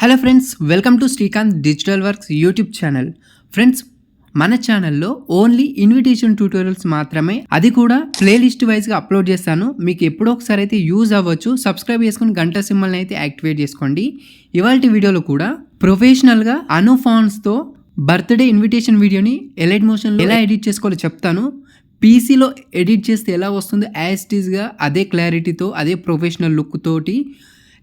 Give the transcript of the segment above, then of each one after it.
Hello friends, welcome to Srikanth digital works YouTube channel. Friends, మన ఛానల్లో only invitation tutorials మాత్రమే, అది కూడా ప్లేలిస్ట్ వైజ్గా అప్లోడ్ చేస్తాను. మీకు ఎప్పుడో ఒకసారి అయితే యూజ్ అవ్వచ్చు. సబ్స్క్రైబ్ చేసుకుని గంట సింబల్ని అయితే యాక్టివేట్ చేసుకోండి. ఇవాళ వీడియోలో కూడా ప్రొఫెషనల్గా అనుఫాన్స్తో బర్త్డే ఇన్విటేషన్ వీడియోని ఎలైట్ మోషన్లో ఎలా ఎడిట్ చేసుకోవాలో చెప్తాను. పీసీలో ఎడిట్ చేస్తే ఎలా వస్తుందో యాజ్ ఇట్ ఈస్గా అదే క్లారిటీతో, అదే ప్రొఫెషనల్ లుక్ తోటి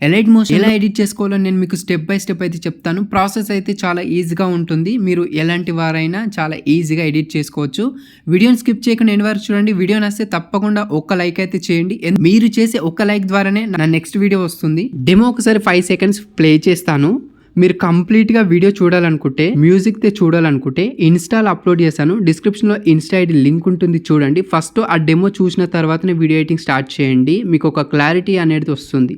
ఎలైట్ మోషన్ ఎలా ఎడిట్ చేసుకోవాలో నేను మీకు స్టెప్ బై స్టెప్ అయితే చెప్తాను. ప్రాసెస్ అయితే చాలా ఈజీగా ఉంటుంది. మీరు ఎలాంటి వారైనా చాలా ఈజీగా ఎడిట్ చేసుకోవచ్చు. వీడియోని స్కిప్ చేయకుండా ఎండ్ వరకు చూడండి. వీడియో నచ్చితే తప్పకుండా ఒక లైక్ అయితే చేయండి. మీరు చేసే ఒక లైక్ ద్వారానే నా నెక్స్ట్ వీడియో వస్తుంది. డెమో ఒకసారి 5 seconds ప్లే చేస్తాను. మీరు కంప్లీట్గా వీడియో చూడాలనుకుంటే, మ్యూజిక్తో చూడాలనుకుంటే ఇన్స్టాలో అప్లోడ్ చేశాను. డిస్క్రిప్షన్లో ఇన్స్టా ఐడి లింక్ ఉంటుంది, చూడండి. ఫస్ట్ ఆ డెమో చూసిన తర్వాతనే వీడియో ఎడిటింగ్ స్టార్ట్ చేయండి. మీకు ఒక క్లారిటీ అనేది వస్తుంది.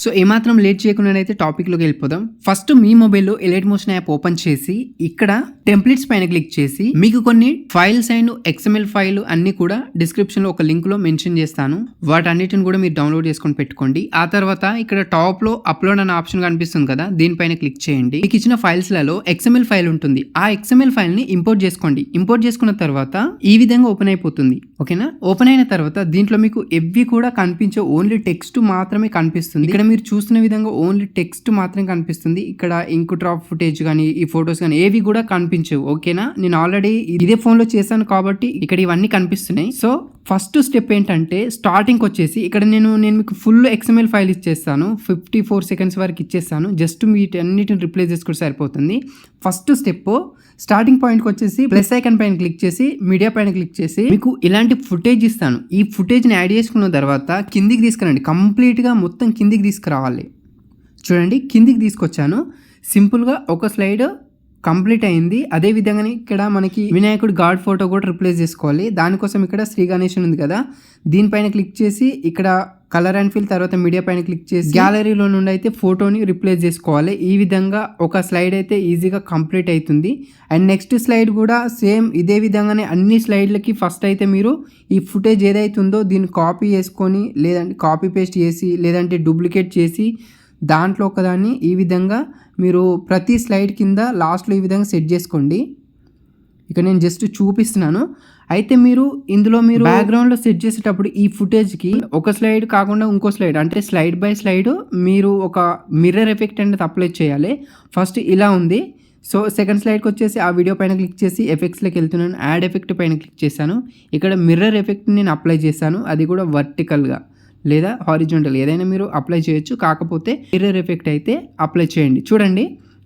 సో ఏమాత్రం లేట్ చేయకుండా అయితే టాపిక్లోకి వెళ్ళిపోదాం. ఫస్ట్ మీ మొబైల్లో ఎలైట్ మోషన్ యాప్ ఓపెన్ చేసి ఇక్కడ టెంప్లెట్స్ పైన క్లిక్ చేసి మీకు కొన్ని ఫైల్స్ అండ్ XML ఫైల్ అన్ని కూడా డిస్క్రిప్షన్లో ఒక లింక్లో మెన్షన్ చేస్తాను. వాటన్నిటిని కూడా మీరు డౌన్లోడ్ చేసుకొని పెట్టుకోండి. ఆ తర్వాత ఇక్కడ టాప్లో అప్లోడ్ అనే ఆప్షన్ కనిపిస్తుంది కదా, దీనిపైన క్లిక్ చేయండి. మీకు ఇచ్చిన ఫైల్స్లలో XML ఫైల్ ఉంటుంది. ఆ XML ఫైల్ని ఇంపోర్ట్ చేసుకోండి. ఇంపోర్ట్ చేసుకున్న తర్వాత ఈ విధంగా ఓపెన్ అయిపోతుంది. ఓకేనా? ఓపెన్ అయిన తర్వాత దీంట్లో మీకు ఎవ్వి కూడా కనిపించే, ఓన్లీ టెక్స్ట్ మాత్రమే కనిపిస్తుంది. ఇక్కడ మీరు చూస్తున్న విధంగా ఓన్లీ టెక్స్ట్ మాత్రమే కనిపిస్తుంది. ఇక్కడ ఇంక్ డ్రాప్ ఫుటేజ్ కానీ, ఈ ఫొటోస్ కానీ ఏవి కూడా కనిపించవు. ఓకేనా? నేను ఆల్రెడీ ఇదే ఫోన్లో చేశాను కాబట్టి ఇక్కడ ఇవన్నీ కనిపిస్తున్నాయి. సో ఫస్ట్ స్టెప్ ఏంటంటే, స్టార్టింగ్ వచ్చేసి ఇక్కడ నేను మీకు ఫుల్ XML ఫైల్ ఇచ్చేస్తాను. 54 seconds వరకు ఇచ్చేస్తాను. జస్ట్ వీటన్నిటిని రిప్లేస్ చేసుకుంటే సరిపోతుంది. ఫస్ట్ స్టెప్ స్టార్టింగ్ పాయింట్కి వచ్చేసి ప్లస్ ఐకాన్ పైన క్లిక్ చేసి మీడియా పైన క్లిక్ చేసి మీకు ఇలాంటి ఫుటేజ్ ఇస్తాను. ఈ ఫుటేజ్ని యాడ్ చేసుకున్న తర్వాత కిందికి తీసుకురండి. కంప్లీట్గా మొత్తం కిందికి తీసుకురావాలి. చూడండి, కిందికి తీసుకొచ్చాను. సింపుల్గా ఒక స్లైడ్ కంప్లీట్ అయింది. అదే విధంగానే ఇక్కడ మనకి వినాయకుడు గాడ్ ఫోటో కూడా రిప్లేస్ చేసుకోవాలి. దానికోసం ఇక్కడ శ్రీ గణేష్ ఉంది కదా, దీనిపైన క్లిక్ చేసి ఇక్కడ కలర్ అండ్ ఫిల్, తర్వాత మీడియా పైన క్లిక్ చేసి గ్యాలరీలో నుండి అయితే ఫోటోని రిప్లేస్ చేసుకోవాలి. ఈ విధంగా ఒక స్లైడ్ అయితే ఈజీగా కంప్లీట్ అవుతుంది. అండ్ నెక్స్ట్ స్లైడ్ కూడా సేమ్ ఇదే విధంగానే అన్ని స్లైడ్లకి ఫస్ట్ అయితే మీరు ఈ ఫుటేజ్ ఏదైతే ఉందో దీన్ని కాపీ చేసుకొని, లేదంటే కాపీ పేస్ట్ చేసి, లేదంటే డూప్లికేట్ చేసి దాంట్లో ఒకదాన్ని ఈ విధంగా మీరు ప్రతి స్లైడ్ కింద లాస్ట్లో ఈ విధంగా సెట్ చేసుకోండి. ఇక నేను జస్ట్ చూపిస్తున్నాను. అయితే మీరు ఇందులో బ్యాక్గ్రౌండ్లో సెట్ చేసేటప్పుడు ఈ ఫుటేజ్కి ఒక స్లైడ్ కాకుండా ఇంకో స్లైడ్, అంటే స్లైడ్ బై స్లైడ్ మీరు ఒక మిర్రర్ ఎఫెక్ట్ అనేది అప్లై చేయాలి. ఫస్ట్ ఇలా ఉంది. సో సెకండ్ స్లైడ్కి వచ్చేసి ఆ వీడియో పైన క్లిక్ చేసి ఎఫెక్ట్స్లోకి వెళ్తున్నాను. యాడ్ ఎఫెక్ట్ పైన క్లిక్ చేశాను. ఇక్కడ మిర్రర్ ఎఫెక్ట్ నేను అప్లై చేశాను. అది కూడా వర్టికల్గా లేదా హారిజాంటల్ ఏదైనా మీరు అప్లై చేయొచ్చు. కాకపోతే మిర్రర్ ఎఫెక్ట్ అయితే అప్లై చేయండి. చూడండి,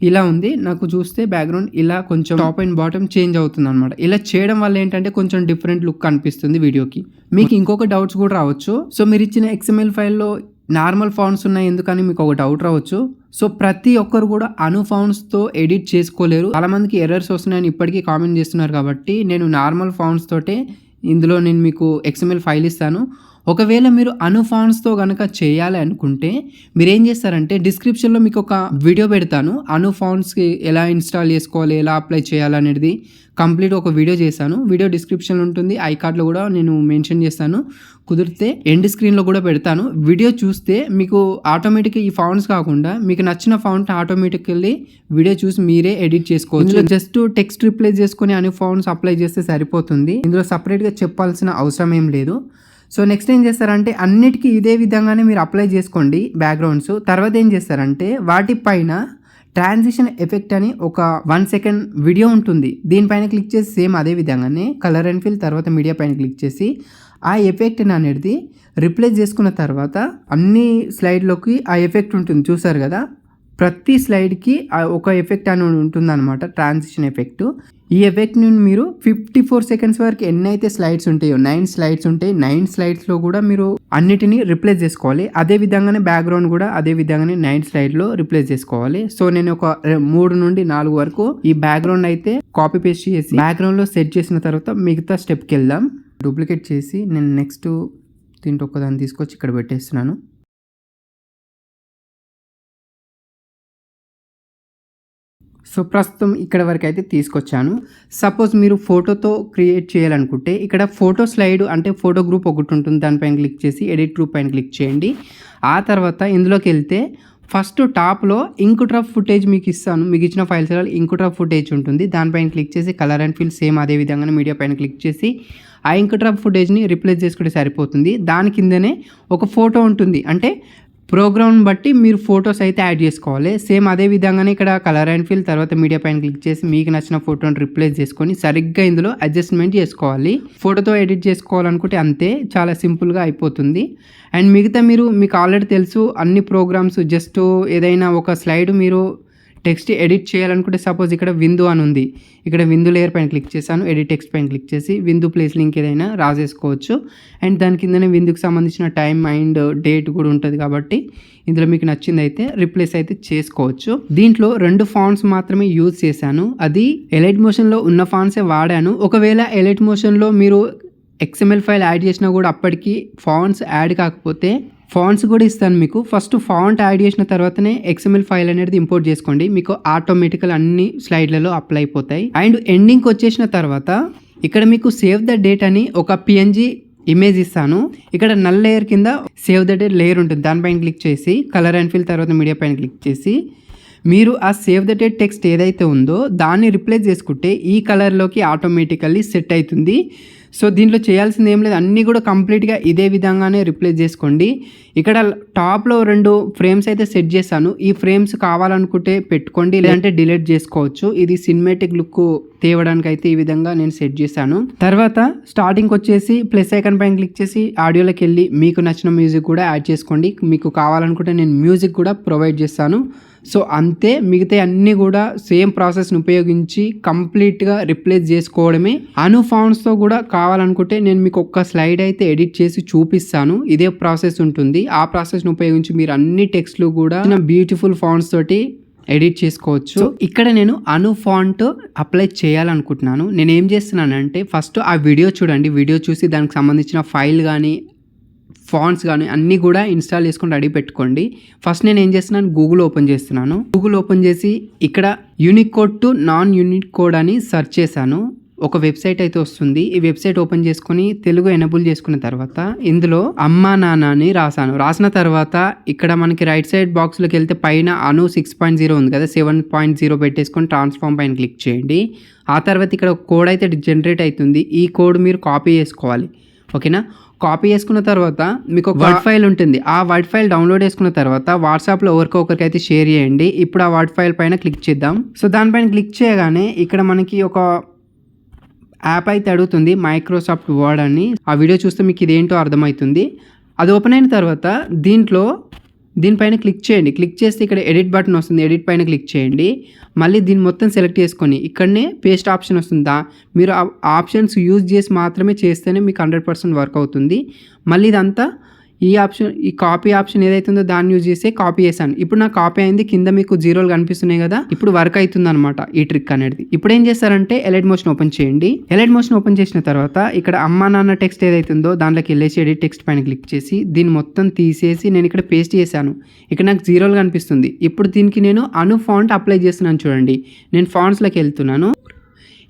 ఇలా ఉంది. నాకు చూస్తే బ్యాక్గ్రౌండ్ ఇలా కొంచెం టాప్ అండ్ బాటమ్ చేంజ్ అవుతుంది అనమాట. ఇలా చేయడం వల్ల ఏంటంటే కొంచెం డిఫరెంట్ లుక్ కనిపిస్తుంది వీడియోకి. మీకు ఇంకొక డౌట్స్ కూడా రావచ్చు. సో మీరు ఇచ్చిన XML ఫైల్లో నార్మల్ ఫాంట్స్ ఉన్నాయి ఎందుకని మీకు ఒక డౌట్ రావచ్చు. సో ప్రతి ఒక్కరు కూడా ఫాంట్స్తో ఎడిట్ చేసుకోలేరు. చాలా మందికి ఎర్రర్స్ వస్తున్నాయని ఇప్పటికీ కామెంట్ చేస్తున్నారు. కాబట్టి నేను నార్మల్ ఫాంట్స్ తోటే ఇందులో నేను మీకు XML ఫైల్ ఇస్తాను. ఒకవేళ మీరు ఫాంట్స్తో కనుక చేయాలి అనుకుంటే మీరు ఏం చేస్తారంటే, డిస్క్రిప్షన్లో మీకు ఒక వీడియో పెడతాను. ఫాంట్స్కి ఎలా ఇన్స్టాల్ చేసుకోవాలి, ఎలా అప్లై చేయాలనేది కంప్లీట్ ఒక వీడియో చేశాను. వీడియో డిస్క్రిప్షన్లో ఉంటుంది, ఐకార్డ్లో కూడా నేను మెన్షన్ చేస్తాను. కుదిరితే ఎండ్ స్క్రీన్లో కూడా పెడతాను. వీడియో చూస్తే మీకు ఆటోమేటిక్గా ఈ ఫాంట్స్ కాకుండా మీకు నచ్చిన ఫాంట్ ఆటోమేటికల్లీ వీడియో చూసి మీరే ఎడిట్ చేసుకోవచ్చు. జస్ట్ టెక్స్ట్ రిప్లేస్ చేసుకొని ఫాంట్స్ అప్లై చేస్తే సరిపోతుంది. ఇందులో సపరేట్గా చెప్పాల్సిన అవసరం ఏం లేదు. సో నెక్స్ట్ ఏం చేస్తారంటే, అన్నిటికీ ఇదే విధంగానే మీరు అప్లై చేసుకోండి బ్యాక్గ్రౌండ్స్. తర్వాత ఏం చేస్తారంటే, వాటిపైన ట్రాన్సిషన్ ఎఫెక్ట్ అని ఒక 1 second వీడియో ఉంటుంది. దీనిపైన క్లిక్ చేసి సేమ్ అదే విధంగానే కలర్ అండ్ ఫిల్, తర్వాత మీడియా పైన క్లిక్ చేసి ఆ ఎఫెక్ట్ అనేది రిప్లేస్ చేసుకున్న తర్వాత అన్ని స్లైడ్లోకి ఆ ఎఫెక్ట్ ఉంటుంది. చూసారు కదా, ప్రతి స్లైడ్కి ఒక ఎఫెక్ట్ అని ఉంటుందన్నమాట, ట్రాన్సిషన్ ఎఫెక్ట్. ఈ ఎఫెక్ట్ని మీరు 54 seconds వరకు ఎన్నైతే స్లైడ్స్ ఉంటాయో, 9 slides ఉంటాయి. 9 slides కూడా మీరు అన్నిటినీ రిప్లేస్ చేసుకోవాలి. అదే విధంగానే బ్యాక్గ్రౌండ్ కూడా అదే విధంగానే 9 slideలో రిప్లేస్ చేసుకోవాలి. సో నేను ఒక 3 నుండి 4 వరకు ఈ బ్యాక్గ్రౌండ్ అయితే కాపీ పేస్ట్ చేసి బ్యాక్గ్రౌండ్లో సెట్ చేసిన తర్వాత మిగతా స్టెప్కి వెళ్దాం. డూప్లికేట్ చేసి నేను నెక్స్ట్ దీంట్లో ఒకదాన్ని తీసుకొచ్చి ఇక్కడ పెట్టేస్తున్నాను. సో ప్రస్తుతం ఇక్కడ వరకు అయితే తీసుకొచ్చాను. సపోజ్ మీరు ఫోటోతో క్రియేట్ చేయాలనుకుంటే ఇక్కడ ఫోటో స్లైడ్ అంటే ఫోటో గ్రూప్ ఒకటి ఉంటుంది, దానిపైన క్లిక్ చేసి ఎడిట్ గ్రూప్ పైన క్లిక్ చేయండి. ఆ తర్వాత ఇందులోకి వెళ్తే ఫస్ట్ టాప్లో ఇంకుట్రాప్ ఫుటేజ్ మీకు ఇస్తాను, మీకు ఇచ్చిన ఫైల్స్ ఇంకుట్రాప్ ఫుటేజ్ ఉంటుంది, దానిపైన క్లిక్ చేసి కలర్ అండ్ ఫీల్ సేమ్ అదే విధంగానే మీడియా పైన క్లిక్ చేసి ఆ ఇంకుట్రాప్ ఫుటేజ్ని రిప్లేస్ చేసుకుంటే సరిపోతుంది. దాని కిందనే ఒక ఫోటో ఉంటుంది, అంటే ప్రోగ్రామ్ బట్టి మీరు ఫొటోస్ అయితే యాడ్ చేసుకోవాలి. సేమ్ అదే విధంగానే ఇక్కడ కలర్ అండ్ ఫీల్ తర్వాత మీడియా పైన క్లిక్ చేసి మీకు నచ్చిన ఫోటోని రిప్లేస్ చేసుకొని సరిగ్గా ఇందులో అడ్జస్ట్మెంట్ చేసుకోవాలి. ఫోటోతో ఎడిట్ చేసుకోవాలనుకుంటే అంతే, చాలా సింపుల్గా అయిపోతుంది. అండ్ మిగతా మీకు ఆల్రెడీ తెలుసు అన్ని ప్రోగ్రామ్స్, జస్ట్ ఏదైనా ఒక స్లైడ్ మీరు టెక్స్ట్ ఎడిట్ చేయాలనుకుంటే సపోజ్ ఇక్కడ విందు అని ఉంది, ఇక్కడ విందు లేయర్ పైన క్లిక్ చేశాను, ఎడిట్ టెక్స్ట్ పైన క్లిక్ చేసి విందు ప్లేస్ లింక్ ఏదైనా రాసేసుకోవచ్చు. అండ్ దాని కిందనే విందుకు సంబంధించిన టైం అండ్ డేట్ కూడా ఉంటుంది కాబట్టి ఇందులో మీకు నచ్చింది అయితే రిప్లేస్ అయితే చేసుకోవచ్చు. దీంట్లో 2 ఫాంట్స్ మాత్రమే యూజ్ చేశాను, అది ఎలైట్ మోషన్లో ఉన్న ఫాంట్సే వాడాను. ఒకవేళ ఎలైట్ మోషన్లో మీరు XML ఫైల్ యాడ్ చేసినా కూడా అప్పటికి ఫాంట్స్ యాడ్ కాకపోతే ఫాంట్స్ కూడా ఇస్తాను మీకు. ఫస్ట్ ఫాంట్ యాడ్ చేసిన తర్వాతనే XML ఫైల్ అనేది ఇంపోర్ట్ చేసుకోండి, మీకు ఆటోమేటికల్ అన్ని స్లైడ్లలో అప్లై అయిపోతాయి. అండ్ ఎండింగ్కి వచ్చేసిన తర్వాత ఇక్కడ మీకు సేవ్ ద డేట్ అని ఒక PNG ఇమేజ్ ఇస్తాను. ఇక్కడ నల్ లేయర్ కింద సేవ్ ద డేట్ లేయర్ ఉంటుంది, దానిపైన క్లిక్ చేసి కలర్ అండ్ ఫీల్ తర్వాత మీడియా పైన క్లిక్ చేసి మీరు ఆ సేవ్ ద డేట్ టెక్స్ట్ ఏదైతే ఉందో దాన్ని రిప్లేస్ చేసుకుంటే ఈ కలర్లోకి ఆటోమేటికల్లీ సెట్ అవుతుంది. సో దీంట్లో చేయాల్సింది ఏం లేదు, అన్నీ కూడా కంప్లీట్గా ఇదే విధంగానే రిప్లేస్ చేసుకోండి. ఇక్కడ టాప్లో 2 ఫ్రేమ్స్ అయితే సెట్ చేశాను, ఈ ఫ్రేమ్స్ కావాలనుకుంటే పెట్టుకోండి, లేదంటే డిలీట్ చేసుకోవచ్చు. ఇది సినిమాటిక్ లుక్ తేవడానికి అయితే ఈ విధంగా నేను సెట్ చేశాను. తర్వాత స్టార్టింగ్కి వచ్చేసి ప్లస్ ఐకాన్ పైన క్లిక్ చేసి ఆడియోలోకి వెళ్ళి మీకు నచ్చిన మ్యూజిక్ కూడా యాడ్ చేసుకోండి. మీకు కావాలనుకుంటే నేను మ్యూజిక్ కూడా ప్రొవైడ్ చేస్తాను. సో అంతే, మిగతా అన్నీ కూడా సేమ్ ప్రాసెస్ని ఉపయోగించి కంప్లీట్గా రిప్లేస్ చేసుకోవడమే. అను ఫాంట్స్తో కూడా కావాలనుకుంటే నేను మీకు ఒక్క స్లైడ్ అయితే ఎడిట్ చేసి చూపిస్తాను, ఇదే ప్రాసెస్ ఉంటుంది. ఆ ప్రాసెస్ని ఉపయోగించి మీరు అన్ని టెక్స్ట్లు కూడా బ్యూటిఫుల్ ఫాంట్స్ తోటి ఎడిట్ చేసుకోవచ్చు. ఇక్కడ నేను అను ఫాంట్ అప్లై చేయాలనుకుంటున్నాను. నేను ఏం చేస్తున్నానంటే ఫస్ట్ ఆ వీడియో చూడండి, వీడియో చూసి దానికి సంబంధించిన ఫైల్ కానీ ఫాంట్స్ కానీ అన్నీ కూడా ఇన్స్టాల్ చేసుకొని రెడీ పెట్టుకోండి. ఫస్ట్ నేను ఏం చేస్తున్నాను, గూగుల్ ఓపెన్ చేస్తున్నాను. గూగుల్ ఓపెన్ చేసి ఇక్కడ యూనికోడ్ టు నాన్ యూనికోడ్ అని సెర్చ్ చేశాను, ఒక వెబ్సైట్ అయితే వస్తుంది. ఈ వెబ్సైట్ ఓపెన్ చేసుకొని తెలుగు ఎనేబుల్ చేసుకున్న తర్వాత ఇందులో అమ్మా నాన్న అని రాసిన తర్వాత ఇక్కడ మనకి రైట్ సైడ్ బాక్స్లోకి వెళ్తే పైన అను 6.0 ఉంది కదా, 7.0 పెట్టేసుకొని ట్రాన్స్ఫార్మ్ పైన క్లిక్ చేయండి. ఆ తర్వాత ఇక్కడ ఒక కోడ్ అయితే జనరేట్ అవుతుంది, ఈ కోడ్ మీరు కాపీ చేసుకోవాలి. ఓకేనా, కాపీ చేసుకున్న తర్వాత మీకు ఒక వర్డ్ ఫైల్ ఉంటుంది, ఆ వర్డ్ ఫైల్ డౌన్లోడ్ చేసుకున్న తర్వాత వాట్సాప్లో ఒకరికి అయితే షేర్ చేయండి. ఇప్పుడు ఆ వర్డ్ ఫైల్ పైన క్లిక్ చేద్దాం. సో దానిపైన క్లిక్ చేయగానే ఇక్కడ మనకి ఒక యాప్ అయితే అడుగుతుంది, మైక్రోసాఫ్ట్ వర్డ్ అని. ఆ వీడియో చూస్తే మీకు ఇదేంటో అర్థమవుతుంది. అది ఓపెన్ అయిన తర్వాత దీనిపైన క్లిక్ చేయండి. క్లిక్ చేస్తే ఇక్కడ ఎడిట్ బటన్ వస్తుంది, ఎడిట్ పైన క్లిక్ చేయండి. మళ్ళీ దీన్ని మొత్తం సెలెక్ట్ చేసుకొని ఇక్కడనే పేస్ట్ ఆప్షన్ వస్తుందా, మీరు ఆ ఆప్షన్స్ యూజ్ చేసి మాత్రమే చేస్తేనే మీకు 100% వర్క్ అవుతుంది. మళ్ళీ ఇదంతా ఈ కాపీ ఆప్షన్ ఏదైతుందో దాన్ని యూజ్ చేసి కాపీ చేశాను. ఇప్పుడు నాకు కాపీ అయింది, కింద మీకు 0 కనిపిస్తున్నాయి కదా, ఇప్పుడు వర్క్ అవుతుంది అనమాట ఈ ట్రిక్ అనేది. ఇప్పుడు ఏం చేస్తారంటే ఎలైట్ మోషన్ ఓపెన్ చేయండి. ఎలైట్ మోషన్ ఓపెన్ చేసిన తర్వాత ఇక్కడ అమ్మా నాన్న టెక్స్ట్ ఏదైతుందో దాంట్లోకి వెళ్ళేసి ఎడిట్ టెక్స్ట్ పైన క్లిక్ చేసి దీన్ని మొత్తం తీసేసి నేను ఇక్కడ పేస్ట్ చేశాను. ఇక్కడ నాకు 0 కనిపిస్తుంది. ఇప్పుడు దీనికి నేను అను ఫాంట్ అప్లై చేస్తున్నాను. చూడండి, నేను ఫాంట్స్లోకి వెళ్తున్నాను.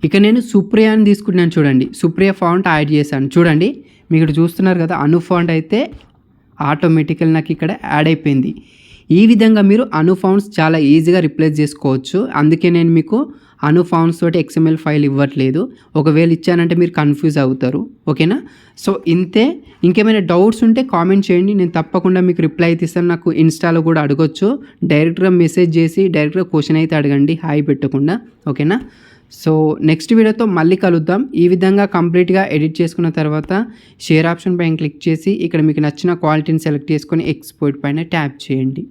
ఇక నేను సుప్రియా అని తీసుకుంటున్నాను. చూడండి, సుప్రియా ఫాంట్ యాడ్ చేశాను. చూడండి, మీకు ఇక్కడ చూస్తున్నారు కదా, అను ఫాంట్ అయితే ఆటోమేటికల్ నాకు ఇక్కడ యాడ్ అయిపోయింది. ఈ విధంగా మీరు అను ఫాంట్స్ చాలా ఈజీగా రిప్లేస్ చేసుకోవచ్చు. అందుకే నేను మీకు అను ఫాంట్స్ తోటి XML ఫైల్ ఇవ్వట్లేదు, ఒకవేళ ఇచ్చానంటే మీరు కన్ఫ్యూజ్ అవుతారు. ఓకేనా, సో ఇంతే. ఇంకేమైనా డౌట్స్ ఉంటే కామెంట్ చేయండి, నేను తప్పకుండా మీకు రిప్లై అయితే ఇస్తాను. నాకు ఇన్స్టాలో కూడా అడగొచ్చు, డైరెక్ట్గా మెసేజ్ చేసి డైరెక్ట్గా క్వశ్చన్ అయితే అడగండి, హాయ్ పెట్టకుండా. ఓకేనా, సో నెక్స్ట్ వీడియోతో మళ్ళీ కలుద్దాం. ఈ విధంగా కంప్లీట్గా ఎడిట్ చేసుకున్న తర్వాత షేర్ ఆప్షన్ పైన క్లిక్ చేసి ఇక్కడ మీకు నచ్చిన క్వాలిటీని సెలెక్ట్ చేసుకొని ఎక్స్పోర్ట్ పైన ట్యాప్ చేయండి.